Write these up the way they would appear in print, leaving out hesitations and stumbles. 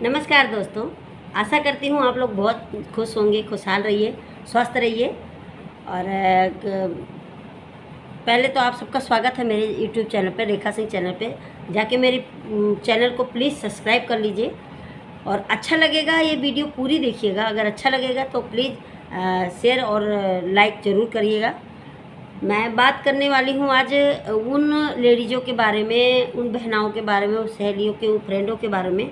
नमस्कार दोस्तों, आशा करती हूँ आप लोग बहुत खुश होंगे, खुशहाल रहिए, स्वस्थ रहिए। और पहले तो आप सबका स्वागत है मेरे यूट्यूब चैनल पे, रेखा सिंह चैनल पे। जाके मेरे चैनल को प्लीज़ सब्सक्राइब कर लीजिए और अच्छा लगेगा ये वीडियो पूरी देखिएगा। अगर अच्छा लगेगा तो प्लीज़ शेयर और लाइक ज़रूर करिएगा। मैं बात करने वाली हूँ आज उन लेडीज़ों के बारे में, उन बहनाओं के बारे में, उन सहेलियों के, उन फ्रेंडों के बारे में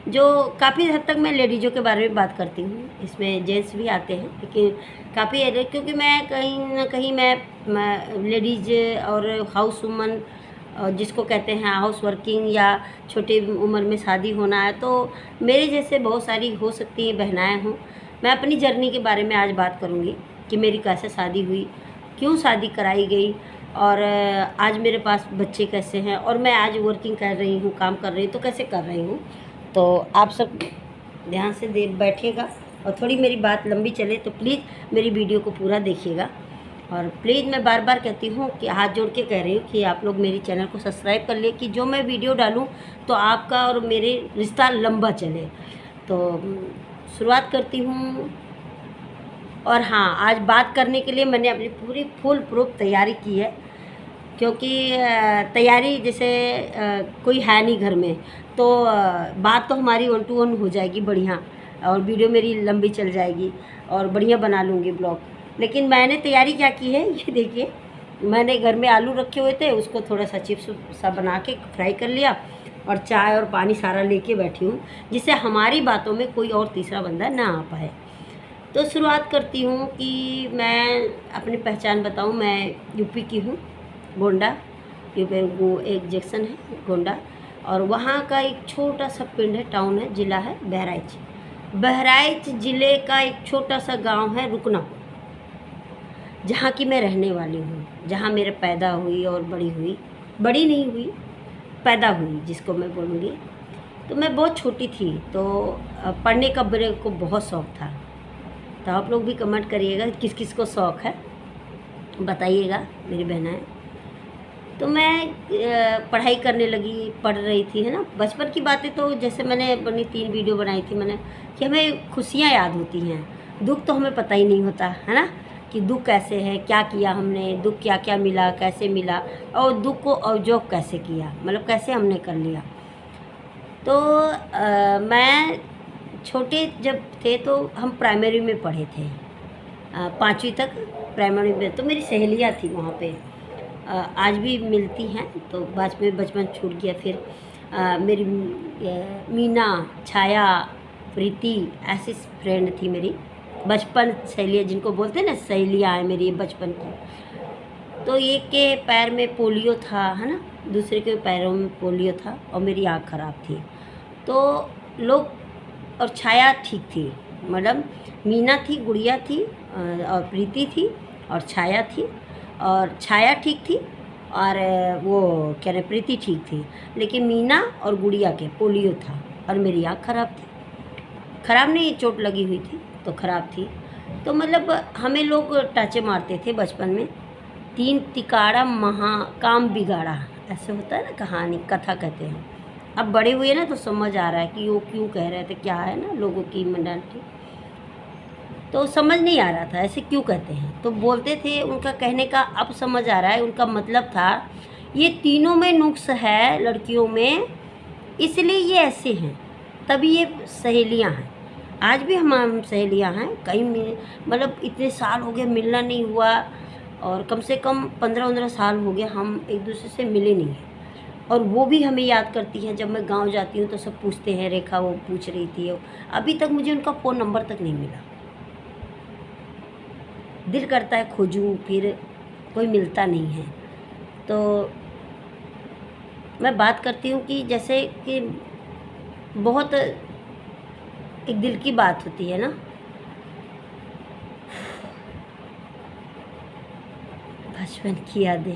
जो काफ़ी हद तक मैं लेडीज़ों के बारे में बात करती हूँ। इसमें जेंट्स भी आते हैं, लेकिन काफ़ी है क्योंकि मैं कहीं ना कहीं मैं लेडीज़ और हाउस वुमन, जिसको कहते हैं हाउस वर्किंग या छोटी उम्र में शादी होना है, तो मेरे जैसे बहुत सारी हो सकती हैं बहनाएँ हों। मैं अपनी जर्नी के बारे में आज बात करूँगी कि मेरी कैसे शादी हुई, क्यों शादी कराई गई, और आज मेरे पास बच्चे कैसे हैं, और मैं आज वर्किंग कर रही हूँ, काम कर रही हूँ तो कैसे कर रही हूँ। तो आप सब ध्यान से बैठिएगा और थोड़ी मेरी बात लंबी चले तो प्लीज़ मेरी वीडियो को पूरा देखिएगा। और प्लीज़ मैं बार बार कहती हूँ कि हाथ जोड़ के कह रही हूँ कि आप लोग मेरी चैनल को सब्सक्राइब कर लिए कि जो मैं वीडियो डालूँ तो आपका और मेरे रिश्ता लंबा चले। तो शुरुआत करती हूँ। और हाँ, आज बात करने के लिए मैंने अपनी पूरी फुल प्रूफ तैयारी की है, क्योंकि तैयारी जैसे कोई है नहीं घर में, तो बात तो हमारी 1 to 1 हो जाएगी बढ़िया, और वीडियो मेरी लंबी चल जाएगी और बढ़िया बना लूँगी ब्लॉग। लेकिन मैंने तैयारी क्या की है ये देखिए। मैंने घर में आलू रखे हुए थे, उसको थोड़ा सा चिप्स सा बना के फ्राई कर लिया, और चाय और पानी सारा लेके बैठी हूँ, जिससे हमारी बातों में कोई और तीसरा बंदा ना आ पाए। तो शुरुआत करती हूँ कि मैं अपनी पहचान बताऊँ। मैं यूपी की हूँ, गोंडा। यूपी वो एक जंक्शन है गोंडा, और वहाँ का एक छोटा सा पिंड है, टाउन है, ज़िला है बहराइच। बहराइच ज़िले का एक छोटा सा गांव है रुकनापुर, जहाँ की मैं रहने वाली हूँ, जहाँ मेरे पैदा हुई और बड़ी हुई। बड़ी नहीं हुई, पैदा हुई जिसको मैं बोलूँगी। तो मैं बहुत छोटी थी, तो पढ़ने का मेरे को बहुत शौक़ था। तो आप लोग भी कमेंट करिएगा किस किस को शौक़ है, बताइएगा मेरी बहनें। तो मैं पढ़ाई करने लगी, पढ़ रही थी, है ना। बचपन की बातें तो जैसे मैंने अपनी 3 वीडियो बनाई थी मैंने, कि हमें खुशियाँ याद होती हैं, दुख तो हमें पता ही नहीं होता, है ना, कि दुख कैसे है, क्या किया हमने, दुख क्या क्या मिला, कैसे मिला, और दुख को अवजॉब कैसे किया, मतलब कैसे हमने कर लिया। तो मैं छोटे जब थे तो हम प्राइमरी में पढ़े थे, 5वीं तक प्राइमरी में। तो मेरी सहेलियाँ थी वहाँ पे, आज भी मिलती हैं। तो बाद में बचपन छूट गया। फिर मेरी मीना, छाया, प्रीति, ऐसी फ्रेंड थी मेरी, बचपन सहेलियाँ जिनको बोलते हैं ना, सहेलियाँ हैं मेरी बचपन की। तो एक के पैर में पोलियो था, है ना, दूसरे के पैरों में पोलियो था, और मेरी आँख ख़राब थी। तो लोग, और छाया ठीक थी, मतलब मीना थी, गुड़िया थी, और प्रीति थी, और छाया थी, और छाया ठीक थी, और वो क्या रहे, प्रीति ठीक थी। लेकिन मीना और गुड़िया के पोलियो था, और मेरी आँख ख़राब थी। ख़राब नहीं, चोट लगी हुई थी तो ख़राब थी। तो मतलब हमें लोग टाँचे मारते थे बचपन में, 3 तिकाड़ा महा काम बिगाड़ा, ऐसे होता है ना, कहानी कथा कहते हैं। अब बड़े हुए ना तो समझ आ रहा है कि वो क्यों कह रहे थे, क्या है ना लोगों की मेंटालिटी। तो समझ नहीं आ रहा था ऐसे क्यों कहते हैं, तो बोलते थे, उनका कहने का अब समझ आ रहा है। उनका मतलब था ये तीनों में नुक्स है लड़कियों में, इसलिए ये ऐसे हैं, तभी ये सहेलियां हैं। आज भी हम सहेलियां हैं, कहीं मतलब इतने साल हो गए मिलना नहीं हुआ, और कम से कम 15-15 साल हो गए हम एक दूसरे से मिले नहीं हैं। और वो भी हमें याद करती हैं। जब मैं गांव जाती हूँ तो सब पूछते हैं, रेखा वो पूछ रही थी, अभी तक मुझे उनका फ़ोन नंबर तक नहीं मिला। दिल करता है खोजूं, फिर कोई मिलता नहीं है। तो मैं बात करती हूँ कि जैसे कि बहुत एक दिल की बात होती है ना, बचपन की यादें।